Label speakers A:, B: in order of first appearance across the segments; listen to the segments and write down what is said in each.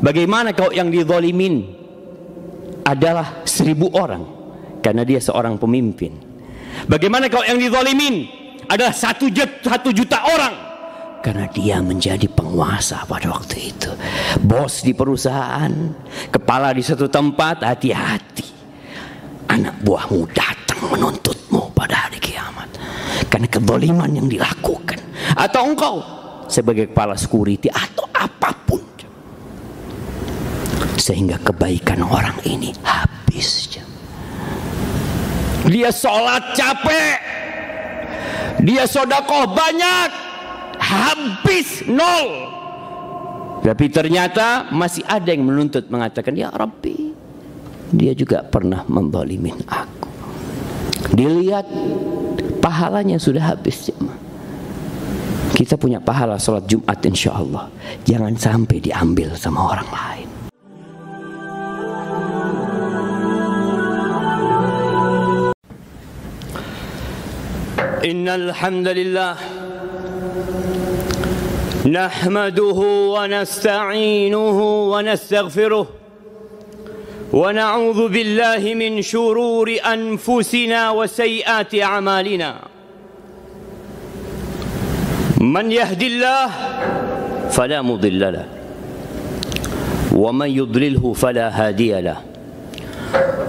A: Bagaimana kalau yang dizalimin adalah 1000 orang karena dia seorang pemimpin? Bagaimana kalau yang dizalimin adalah 1 juta orang karena dia menjadi penguasa pada waktu itu, bos di perusahaan, kepala di satu tempat? Hati-hati, anak buahmu datang menuntutmu pada hari kiamat karena kezaliman yang dilakukan. Atau engkau sebagai kepala security atau apapun, sehingga kebaikan orang ini habis. Dia sholat capek, dia sedekah banyak, habis, nol. Tapi ternyata masih ada yang menuntut, mengatakan, ya Rabbi, dia juga pernah menzalimin aku. Dilihat pahalanya sudah habis. Kita punya pahala sholat Jumat insya Allah, jangan sampai diambil sama orang lain. Innal hamdalillah nahmaduhu wa nasta'inuhu wa nastaghfiruh wa na'udzu billahi min shururi anfusina wa sayyiati a'malina. Man yahdillah fala mudilla lahu wa man yudlilhu fala hadiya lahu.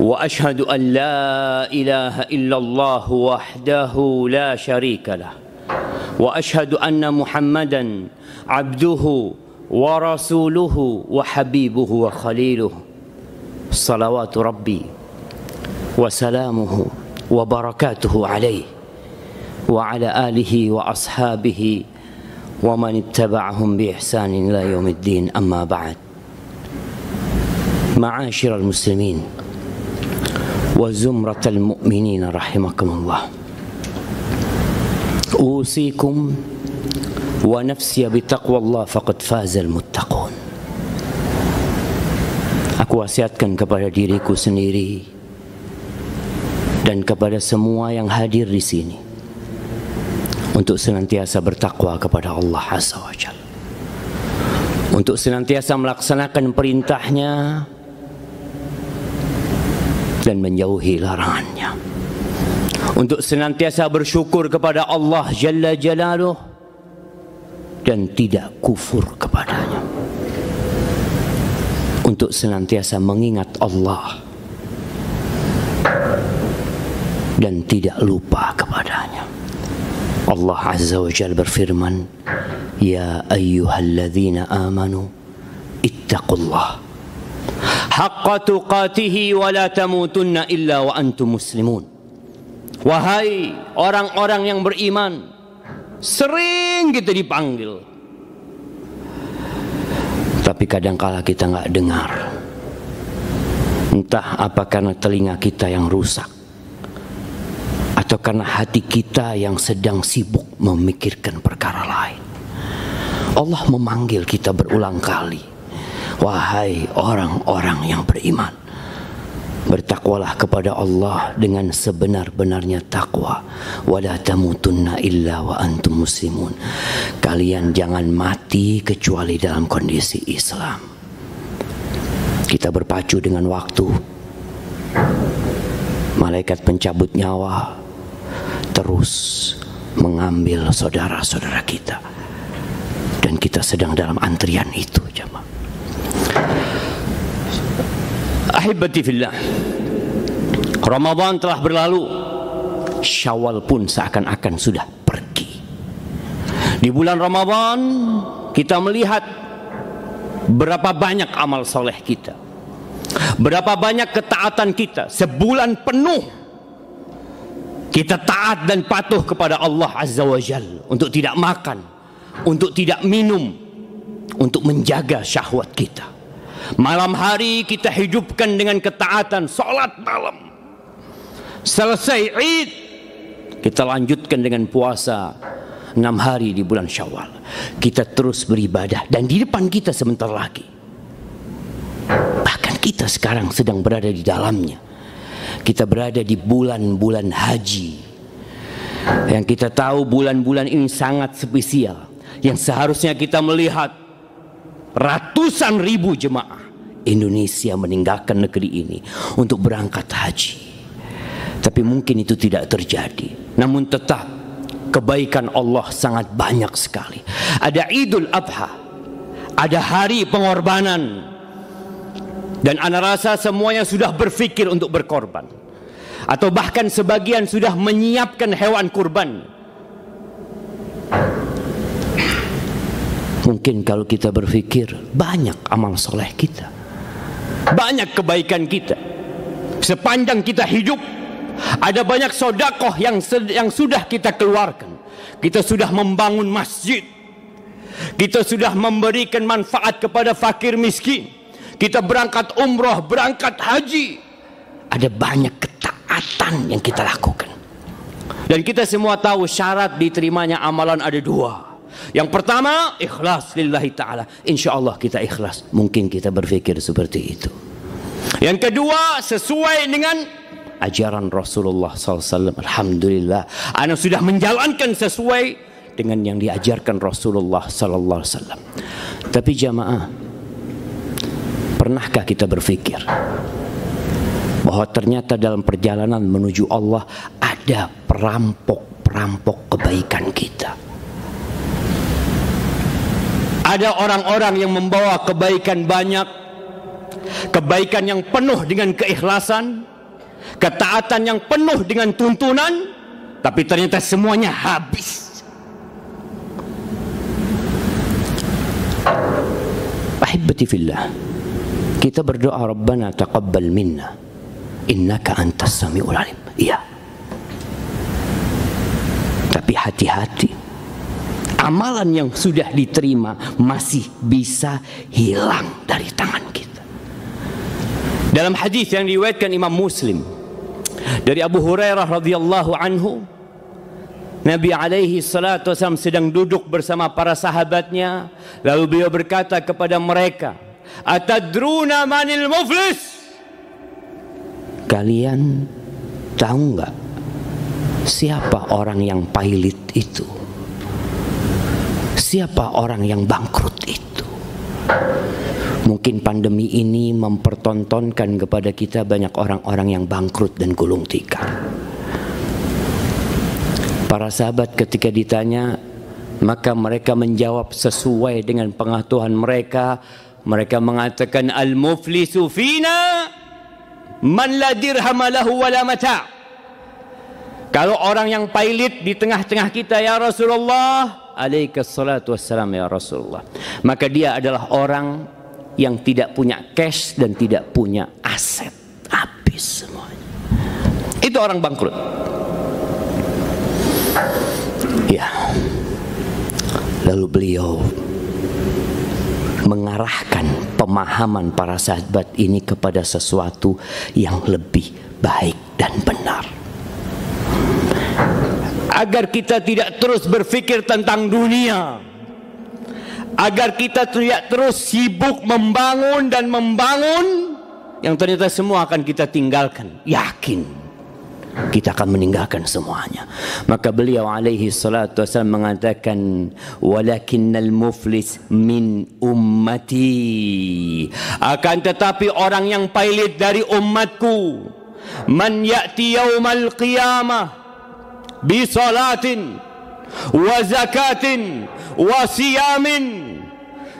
A: وأشهد أن لا إله إلا الله وحده لا شريك له وأشهد أن محمدا عبده ورسوله وحبيبه وخليله صلوات ربي وسلامه وبركاته عليه وعلى آله وأصحابه ومن اتبعهم بإحسان إلى يوم الدين. أما بعد، معاشر المسلمين وزمرة المؤمنين رحمكم الله، أوصيكم ونفسي بتقوى الله فقد فاز المتقون. Aku wasiatkan kepada diriku sendiri dan kepada semua yang hadir di sini untuk senantiasa bertakwa kepada Allah Azza wa Jalla, untuk senantiasa melaksanakan perintahnya dan menjauhi larangannya, untuk senantiasa bersyukur kepada Allah Jalla Jalaluh dan tidak kufur kepadanya, untuk senantiasa mengingat Allah dan tidak lupa kepadanya. Allah Azza wa Jalla berfirman, ya ayyuhalladzina amanu ittaqullah haqqa tuqatihi wa la tamutunna illa wa antum muslimun. Wahai orang-orang yang beriman, sering kita dipanggil, tapi kadangkala kita nggak dengar. Entah apa karena telinga kita yang rusak, atau karena hati kita yang sedang sibuk memikirkan perkara lain. Allah memanggil kita berulang kali. Wahai orang-orang yang beriman, bertakwalah kepada Allah dengan sebenar-benarnya takwa. Wala tamutunna illa wa antum muslimun. Kalian jangan mati kecuali dalam kondisi Islam. Kita berpacu dengan waktu. Malaikat pencabut nyawa terus mengambil saudara-saudara kita, dan kita sedang dalam antrian itu, jemaah. Ahibati fillah, Ramadan telah berlalu, Syawal pun seakan-akan sudah pergi. Di bulan Ramadan kita melihat berapa banyak amal soleh kita, berapa banyak ketaatan kita. Sebulan penuh kita taat dan patuh kepada Allah Azza wa Jalla, untuk tidak makan, untuk tidak minum, untuk menjaga syahwat kita. Malam hari kita hidupkan dengan ketaatan, sholat malam. Selesai Id, kita lanjutkan dengan puasa 6 hari di bulan Syawal. Kita terus beribadah, dan di depan kita sebentar lagi, bahkan kita sekarang sedang berada di dalamnya, kita berada di bulan-bulan haji, yang kita tahu bulan-bulan ini sangat spesial, yang seharusnya kita melihat ratusan ribu jemaah Indonesia meninggalkan negeri ini untuk berangkat haji. Tapi mungkin itu tidak terjadi. Namun tetap kebaikan Allah sangat banyak sekali. Ada Idul Adha, ada hari pengorbanan, dan ana rasa semuanya sudah berpikir untuk berkorban, atau bahkan sebagian sudah menyiapkan hewan kurban. Mungkin kalau kita berpikir, banyak amal soleh kita, banyak kebaikan kita sepanjang kita hidup. Ada banyak sodakoh yang sudah kita keluarkan. Kita sudah membangun masjid, kita sudah memberikan manfaat kepada fakir miskin, kita berangkat umroh, berangkat haji. Ada banyak ketaatan yang kita lakukan. Dan kita semua tahu syarat diterimanya amalan ada dua. Yang pertama, ikhlas lillahi ta'ala. Insya Allah kita ikhlas. Mungkin kita berpikir seperti itu. Yang kedua, sesuai dengan ajaran Rasulullah SAW. Alhamdulillah, ana sudah menjalankan sesuai dengan yang diajarkan Rasulullah SAW. Tapi jamaah, pernahkah kita berpikir bahwa ternyata dalam perjalanan menuju Allah ada perampok-perampok kebaikan kita? Ada orang-orang yang membawa kebaikan banyak, kebaikan yang penuh dengan keikhlasan, ketaatan yang penuh dengan tuntunan, tapi ternyata semuanya habis. Ahibati fillah, kita berdoa, Rabbana taqabbal minna innaka antas samiul alim. Iya. Tapi hati-hati, amalan yang sudah diterima masih bisa hilang dari tangan kita. Dalam hadis yang diriwayatkan Imam Muslim dari Abu Hurairah radhiyallahu anhu, Nabi alaihi salatu wasallam sedang duduk bersama para sahabatnya, lalu beliau berkata kepada mereka, "Atadruna manil muflis?" Kalian tahu enggak siapa orang yang pailit itu? Siapa orang yang bangkrut itu? Mungkin pandemi ini mempertontonkan kepada kita banyak orang-orang yang bangkrut dan gulung tikar. Para sahabat ketika ditanya, maka mereka menjawab sesuai dengan pengetahuan mereka. Mereka mengatakan, al-muflisu fina man la dirham lahu wala mata'. Kalau orang yang pailit di tengah-tengah kita ya Rasulullah, alaikas salatu wassalam ya Rasulullah, maka dia adalah orang yang tidak punya cash dan tidak punya aset, habis semuanya. Itu orang bangkrut. Ya. Lalu beliau mengarahkan pemahaman para sahabat ini kepada sesuatu yang lebih baik dan benar, agar kita tidak terus berpikir tentang dunia, agar kita tidak terus sibuk membangun dan membangun yang ternyata semua akan kita tinggalkan. Yakin kita akan meninggalkan semuanya. Maka beliau alaihi salatu wasallam mengatakan, walakinnal muflis min ummati, akan tetapi orang yang pailit dari umatku, man ya'ti yaumal qiyamah bi salatin wa zakatin wa siyamin.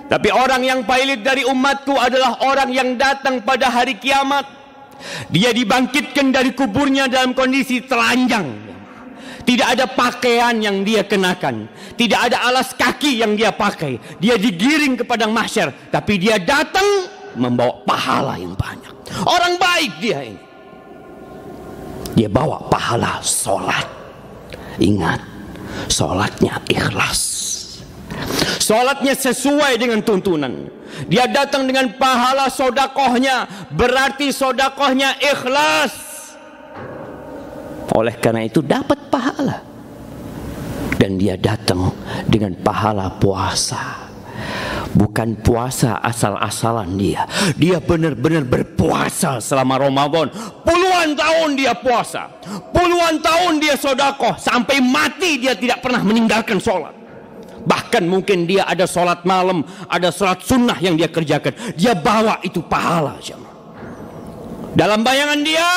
A: Tapi orang yang pailit dari umatku adalah orang yang datang pada hari kiamat, dia dibangkitkan dari kuburnya dalam kondisi telanjang, tidak ada pakaian yang dia kenakan, tidak ada alas kaki yang dia pakai, dia digiring ke padang mahsyar, tapi dia datang membawa pahala yang banyak. Orang baik dia ini, dia bawa pahala solat. Ingat, solatnya ikhlas, solatnya sesuai dengan tuntunan. Dia datang dengan pahala sodakohnya, berarti sodakohnya ikhlas. Oleh karena itu dapat pahala. Dan dia datang dengan pahala puasa. Bukan puasa asal-asalan dia. Dia benar-benar berpuasa selama Ramadan. Puluhan tahun dia puasa, puluhan tahun dia sodakoh, sampai mati dia tidak pernah meninggalkan sholat. Bahkan mungkin dia ada sholat malam, ada sholat sunnah yang dia kerjakan. Dia bawa itu pahala, jemaah. Dalam bayangan dia,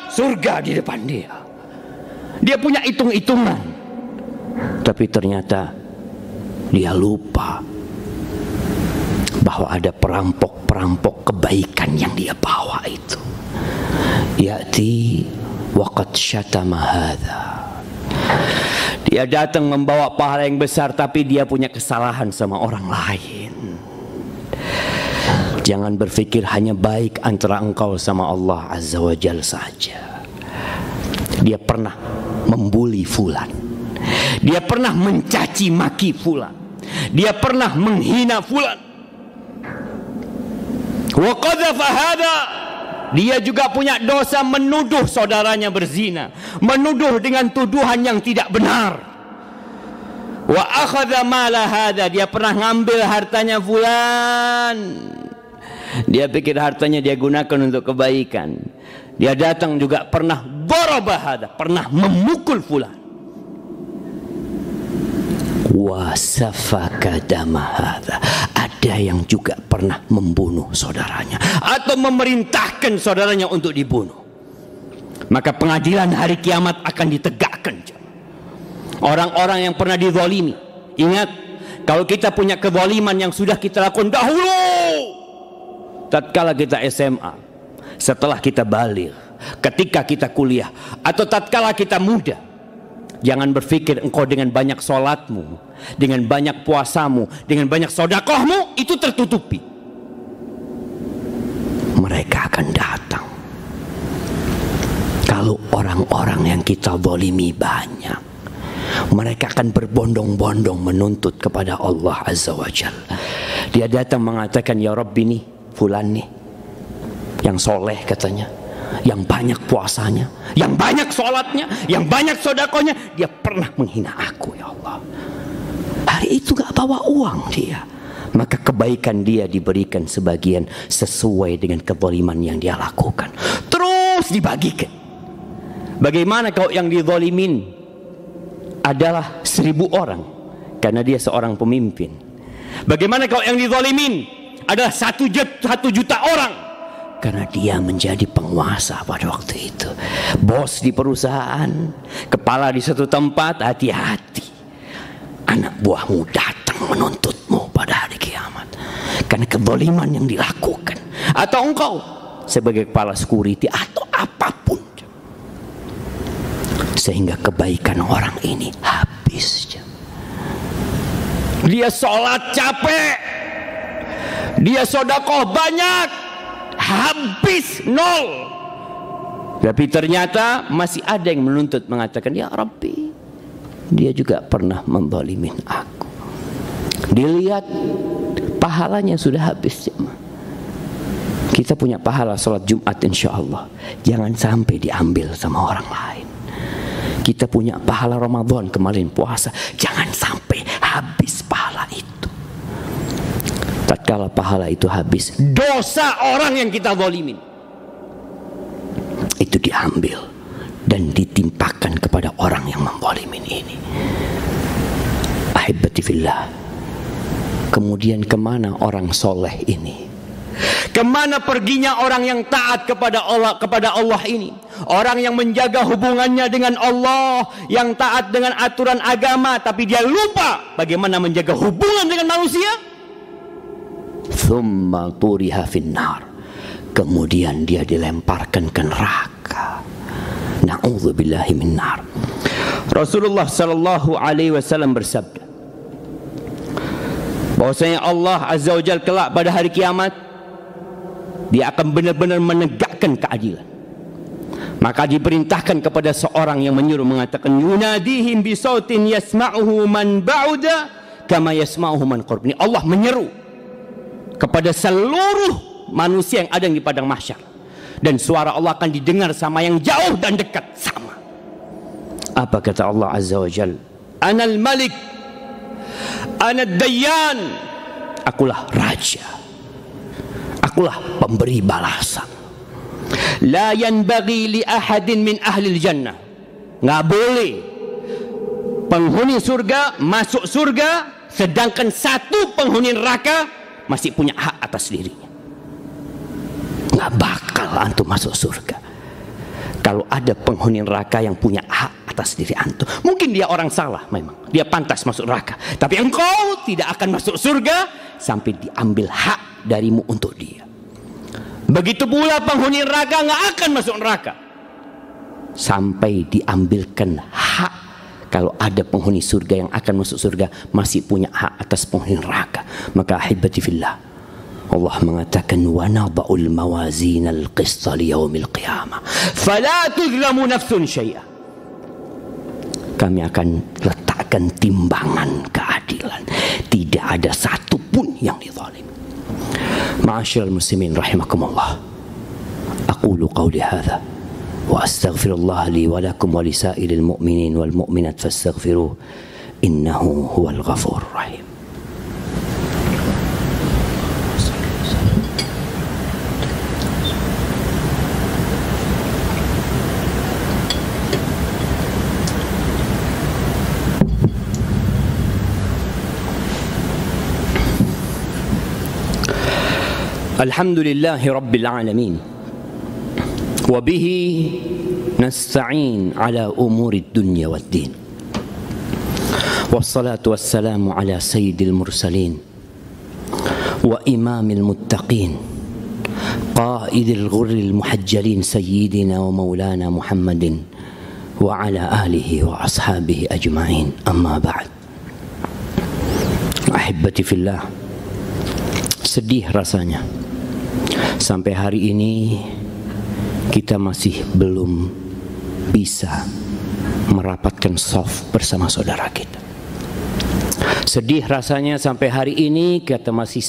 A: surga di depan dia. Dia punya hitung-hitungan. Tapi ternyata dia lupa bahwa ada perampok-perampok kebaikan yang dia bawa itu. Ya'ti waqad syatama hadza. Dia datang membawa pahala yang besar, tapi dia punya kesalahan sama orang lain. Jangan berpikir hanya baik antara engkau sama Allah Azza wa Jalla saja. Dia pernah membuli fulan. Dia pernah mencaci maki fulan. Dia pernah menghina fulan. Wa qadhafa hadza. Dia juga punya dosa menuduh saudaranya berzina, menuduh dengan tuduhan yang tidak benar. Wa akhadha mala hadza. Dia pernah ngambil hartanya fulan. Dia pikir hartanya dia gunakan untuk kebaikan. Dia datang juga pernah daraba hadza, pernah memukul fulan. Wa safaka dama hadza. Ada yang juga pernah membunuh saudaranya atau memerintahkan saudaranya untuk dibunuh. Maka pengadilan hari kiamat akan ditegakkan. Orang-orang yang pernah dizalimi. Ingat, kalau kita punya kezaliman yang sudah kita lakukan dahulu, tatkala kita SMA, setelah kita baligh, ketika kita kuliah, atau tatkala kita muda, jangan berpikir engkau dengan banyak sholatmu, dengan banyak puasamu, dengan banyak sedekahmu itu tertutupi. Mereka akan datang. Kalau orang-orang yang kita zalimi banyak, mereka akan berbondong-bondong menuntut kepada Allah Azza wa Jalla. Dia datang mengatakan, ya Rabbi nih, fulan nih, yang soleh katanya, yang banyak puasanya, yang banyak sholatnya, yang banyak sedekahnya, dia pernah menghina aku ya Allah. Hari itu gak bawa uang dia, maka kebaikan dia diberikan sebagian sesuai dengan kezaliman yang dia lakukan, terus dibagikan. Bagaimana kalau yang dizalimin adalah 1000 orang karena dia seorang pemimpin? Bagaimana kalau yang dizalimin adalah 1 juta orang karena dia menjadi penguasa pada waktu itu, bos di perusahaan, kepala di satu tempat? Hati-hati, anak buahmu datang menuntutmu pada hari kiamat karena kezaliman yang dilakukan, atau engkau sebagai kepala security atau apapun, sehingga kebaikan orang ini habis. Dia sholat capek, dia sedekah banyak, habis nol. Tapi ternyata masih ada yang menuntut, mengatakan, ya Rabbi, dia juga pernah menzalimin aku. Dilihat pahalanya sudah habis. Kita punya pahala sholat Jumat insya Allah, jangan sampai diambil sama orang lain. Kita punya pahala Ramadan kemarin puasa, jangan sampai habis pahala itu. Tatkala pahala itu habis, dosa orang yang kita zalimin itu diambil dan ditimpakan kepada orang yang menzalimin ini. Ahibati fillah. Kemudian kemana orang soleh ini? Kemana perginya orang yang taat kepada Allah ini? Orang yang menjaga hubungannya dengan Allah, yang taat dengan aturan agama, tapi dia lupa bagaimana menjaga hubungan dengan manusia. Thumma turiha finnar. Kemudian dia dilemparkan ke neraka. Na'udzubillahi minnar. Rasulullah sallallahu alaihi wasallam bersabda bahwasanya Allah Azza wa Jalla kelak pada hari kiamat dia akan benar-benar menegakkan keadilan. Maka diperintahkan kepada seorang yang menyuruh, mengatakan, yunadihim bisautin yasma'uhu man ba'uda kama yasma'uhu man qurb. Allah menyeru kepada seluruh manusia yang ada di padang mahsyar, dan suara Allah akan didengar sama yang jauh dan dekat sama. Apa kata Allah Azza wa Jalla? Anal malik, anad dayyan. Akulah raja, akulah pemberi balasan. La yanbaghi li ahadin min ahli jannah. Nggak boleh penghuni surga masuk surga sedangkan satu penghuni neraka masih punya hak atas dirinya. Nggak bakal antum masuk surga kalau ada penghuni neraka yang punya hak atas diri antum. Mungkin dia orang salah, memang dia pantas masuk neraka, tapi engkau tidak akan masuk surga sampai diambil hak darimu untuk dia. Begitu pula penghuni neraka nggak akan masuk neraka sampai diambilkan hak. Kalau ada penghuni surga yang akan masuk surga masih punya hak atas penghuni neraka. Maka ahibati fillah, Allah mengatakan wa nada'ul mawazinal qista liyaumil qiyamah fala tuzlamu nafsun syai'a. Kami akan letakkan timbangan keadilan, tidak ada satu pun yang dizalim. Ma'asyiral muslimin rahimakumullah, aqulu qawli hadza wa astaghfirullah li wa lakum wa lisairil mu'minin wal mu'minat fastaghfiruh innahu huwal ghafurur rahim. Alhamdulillahi Rabbil Alamin wa bihi nasta'in ala umuri dunya wad din wassalatu wassalamu ala sayyidil mursalin wa imamil muttaqin qaidil ghurril muhajjalin sayyidina wa maulana Muhammadin wa ala alihi wa ashabihi ajma'in, amma ba'd. Ahibati fillah, sedih rasanya sampai hari ini kita masih belum bisa merapatkan shaf bersama saudara kita. Sedih rasanya sampai hari ini kita masih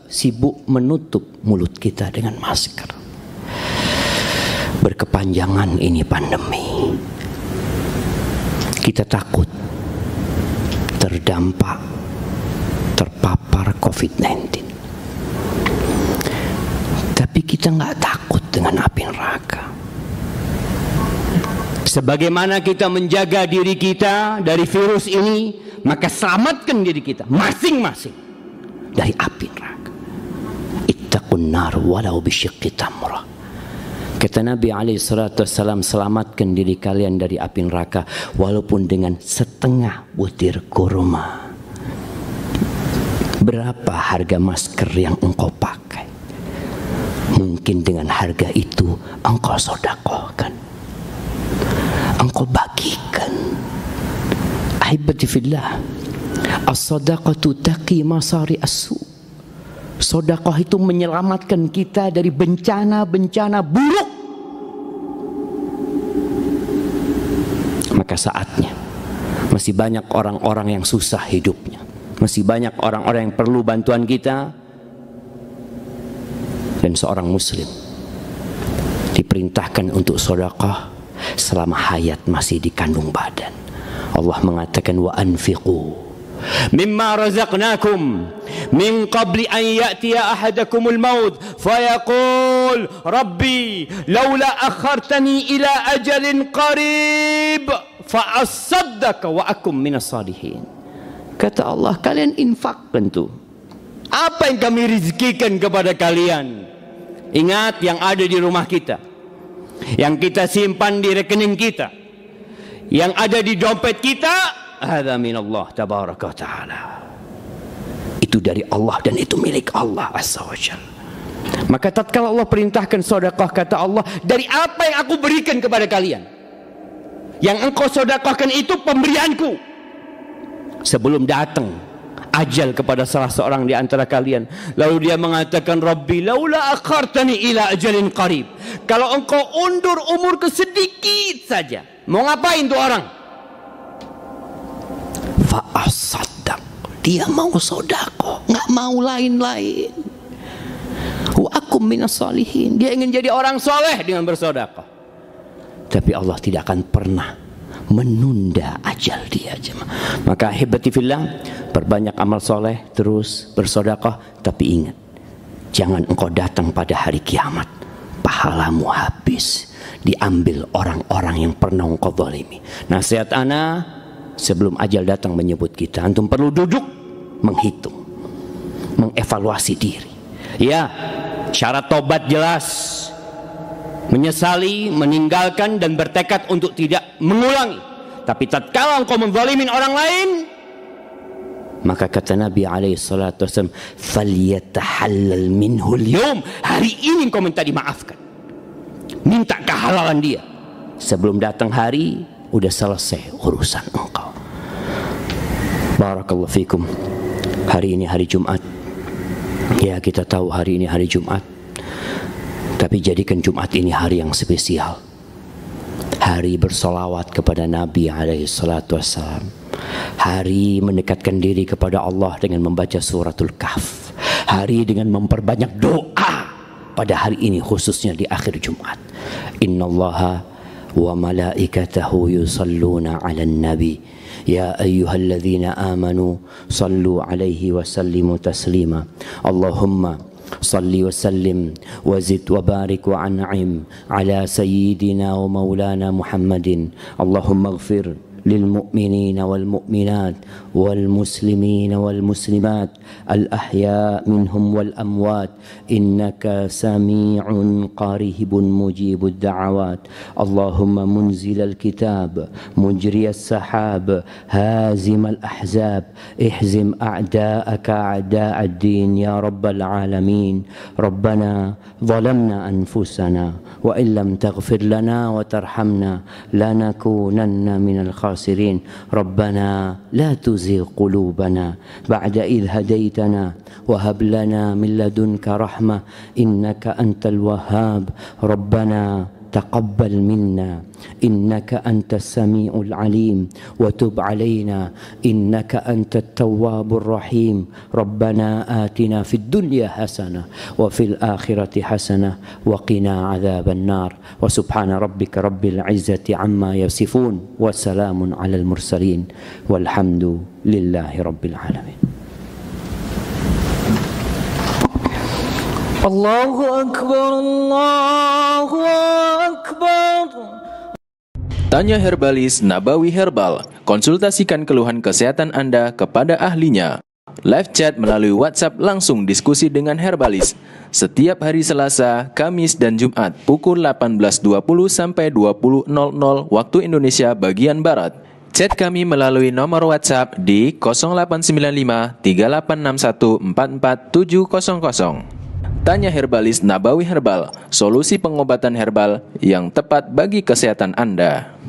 A: sibuk menutup mulut kita dengan masker. Berkepanjangan ini pandemi, kita takut terpapar COVID-19. Tapi kita nggak takut dengan api neraka. Sebagaimana kita menjaga diri kita dari virus ini, maka selamatkan diri kita masing-masing dari api neraka. Ittaqun nar walau bisyiqqi tamrah. Kata Nabi SAW, selamatkan diri kalian dari api neraka walaupun dengan setengah butir kurma. Berapa harga masker yang engkau pakai? Mungkin dengan harga itu engkau sedekahkan, engkau bagikan. Ahibati fillah, as-sadaqatu taqi masari as-su. Sedekah itu menyelamatkan kita dari bencana-bencana buruk. Maka saatnya, masih banyak orang-orang yang susah hidupnya, masih banyak orang-orang yang perlu bantuan kita. Dan seorang muslim diperintahkan untuk sedekah selama hayat masih di kandung badan. Allah mengatakan wa anfiqu mimma razaqnakum min qabli an ya'tiya ahadakumul maut fayaqul rabbi laula akhartani ila ajalin qarib fa asaddaq wa akum minas salihin. Kata Allah, kalian infakkan tuh apa yang kami rezekikan kepada kalian. Ingat yang ada di rumah kita, yang kita simpan di rekening kita, yang ada di dompet kita, hadza minallah tabaraka wa ta'ala. Itu dari Allah dan itu milik Allah azza wa jalla. Maka tatkala Allah perintahkan sedekah, kata Allah, dari apa yang aku berikan kepada kalian, yang engkau sedekahkan itu pemberianku. Sebelum datang ajal kepada salah seorang di antara kalian, lalu dia mengatakan, Rabbi laula akhartani ila ajalin qarib. Kalau engkau undur umurku sedikit saja, mau ngapain tuh orang? Fa asaddaq, dia mau sedekah, nggak mau lain-lain. Wa akum minas salihin, dia ingin jadi orang soleh dengan bersedekah. Tapi Allah tidak akan pernah menunda ajal dia. Maka ahibati fillah, perbanyak amal soleh, terus bersedekah. Tapi ingat, jangan engkau datang pada hari kiamat pahalamu habis, diambil orang-orang yang pernah engkau zalimi. Nasihat ana sebelum ajal datang menyebut kita, antum perlu duduk menghitung, mengevaluasi diri. Ya, syarat tobat jelas. Menyesali, meninggalkan dan bertekad untuk tidak mengulangi. Tapi tatkala engkau menzalimin orang lain, maka kata Nabi SAW, "Falyatahallal minhu al-yawm." Hari ini engkau minta dimaafkan, minta kehalalan dia. Sebelum datang hari, udah selesai urusan engkau. Barakallahu fikum. Hari ini hari Jumat. Ya, kita tahu hari ini hari Jumat. Tapi jadikan Jumat ini hari yang spesial. Hari bersolawat kepada Nabi SAW. Hari mendekatkan diri kepada Allah dengan membaca suratul Kahf. Hari dengan memperbanyak doa pada hari ini, khususnya di akhir Jumat. Innallaha wa malaikatahu yusalluna 'alan nabi. Ya ayyuhalladzina amanu sallu 'alaihi wa sallimu taslima. Allahumma salli wa sallim wa zid wa barik wa an'im ala sayyidina wa maulana Muhammadin. Allahumma ighfir للمؤمنين والمؤمنات والمسلمين والمسلمات الأحياء منهم والأموات إنك سميع قريب مجيب الدعوات. اللهم منزل الكتاب مجري السحاب هازم الأحزاب اهزم أعداءك أعداء الدين يا رب العالمين. ربنا ظلمنا أنفسنا وإن لم تغفر لنا وترحمنا لنكونن من الخاسرين. ربنا لا تزغ قلوبنا بعد إذ هديتنا وهب لنا من لدنك رحمة إنك أنت الوهاب. ربنا تقبل منا إنك أنت السميع العليم وتب علينا إنك أنت التواب الرحيم. ربنا آتنا في الدنيا حسنة وفي الآخرة حسنة وقنا عذاب النار. وسبحان ربك رب العزة عما يصفون وسلام على المرسلين والحمد لله رب العالمين.
B: Allahu Akbar, Allahu Akbar.
C: Tanya Herbalis Nabawi Herbal. Konsultasikan keluhan kesehatan Anda kepada ahlinya. Live chat melalui WhatsApp, langsung diskusi dengan Herbalis. Setiap hari Selasa, Kamis, dan Jumat pukul 18.20 sampai 20.00 waktu Indonesia bagian Barat. Chat kami melalui nomor WhatsApp di 0895 3861 44700. Tanya Herbalis Nabawi Herbal, solusi pengobatan herbal yang tepat bagi kesehatan Anda.